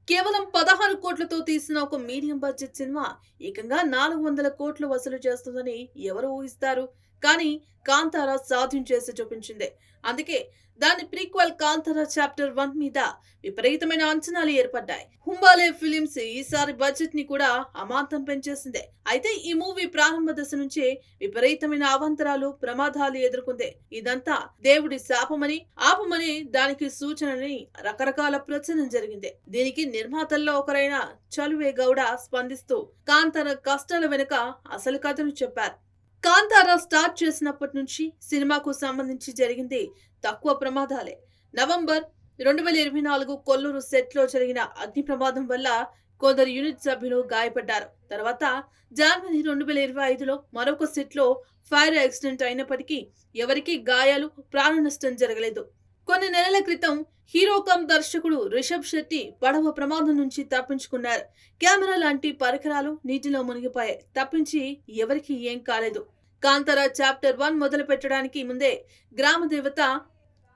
కేవలం 16 కోట్లతో తీసిన ఒక మీడియం బడ్జెట్ సినిమా ఏకంగా 400 కోట్లు వసూలు చేస్తుందని ఎవరు ఊహిస్తారు? కానీ కాంతార సాధ్యం చేసి చూపించింది. అందుకే దాని ప్రీక్వెల్ కాంతార చాప్టర్ 1 మీద విపరీతమైన అంచనాలు ఏర్పడ్డాయి. హుంబాలే ఫిలిమ్స్ ఈసారి బడ్జెట్ ని కూడా అమాంతం పెంచేసింది. అయితే ఈ మూవీ ప్రారంభ దశ నుంచే విపరీతమైన అవాంతరాలు, ప్రమాదాలు ఎదుర్కొంది. ఇదంతా దేవుడి శాపమని, ఆపమని దానికి సూచనని రకరకాల ప్రచారం జరిగింది. దీనికి నిర్మాతల్లో ఒకరైన చలువే గౌడ స్పందిస్తూ కాంతార కష్టాల వెనుక అసలు కథను చెప్పారు. కాంతార స్టార్ట్ చేసినప్పటి నుంచి సినిమాకు సంబంధించి జరిగింది తక్కువ ప్రమాదాలే. నవంబర్ 2024 కొల్లూరు సెట్ లో జరిగిన అగ్ని ప్రమాదం వల్ల కొందరు యూనిట్ సభ్యులు గాయపడ్డారు. తర్వాత జనవరి 2025లో మరొక సెట్ లో ఫైర్ యాక్సిడెంట్ అయినప్పటికీ ఎవరికీ గాయాలు, ప్రాణ నష్టం జరగలేదు. కొన్ని నెలల క్రితం హీరో కమ్ దర్శకుడు రిషబ్ శెట్టి పడవ ప్రమాదం నుంచి తప్పించుకున్నారు. కెమెరా లాంటి పరికరాలు నీటిలో మునిగిపోయాయి తప్పించి ఎవరికీ ఏం కాలేదు. కాంతార చాప్టర్ 1 మొదలు పెట్టడానికి ముందే గ్రామ దేవత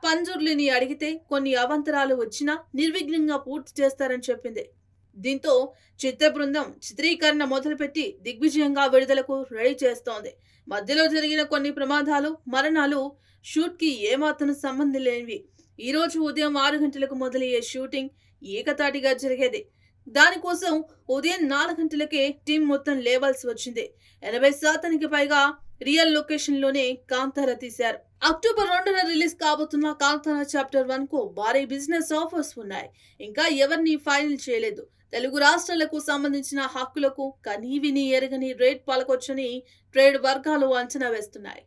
పంజుర్లిని అడిగితే కొన్ని అవాంతరాలు వచ్చినా నిర్విఘ్నంగా పూర్తి చేస్తారని చెప్పింది. దీంతో చిత్ర బృందం చిత్రీకరణ మొదలుపెట్టి దిగ్విజయంగా విడుదలకు రెడీ చేస్తోంది. మధ్యలో జరిగిన కొన్ని ప్రమాదాలు, మరణాలు షూట్ కి ఏమాత్రం సంబంధం లేనివి. ఈ రోజు ఉదయం 6 గంటలకు మొదలయ్యే షూటింగ్ ఏకతాటిగా జరిగేది. దానికోసం ఉదయం 4 గంటలకే టీం మొత్తం లేవాల్సి వచ్చింది. 80% పైగా రియల్ లొకేషన్ లోనే కాంతార తీశారు. అక్టోబర్ 2న రిలీజ్ కాబోతున్న కాంతార చాప్టర్ 1 కు భారీ బిజినెస్ ఆఫర్స్ ఉన్నాయి. ఇంకా ఎవరిని ఫైనల్ చేయలేదు. తెలుగు రాష్ట్రాలకు సంబంధించిన హక్కులకు కనీవిని ఎరగని రేట్ పలకొచ్చని ట్రేడ్ వర్గాలు అంచనా వేస్తున్నాయి.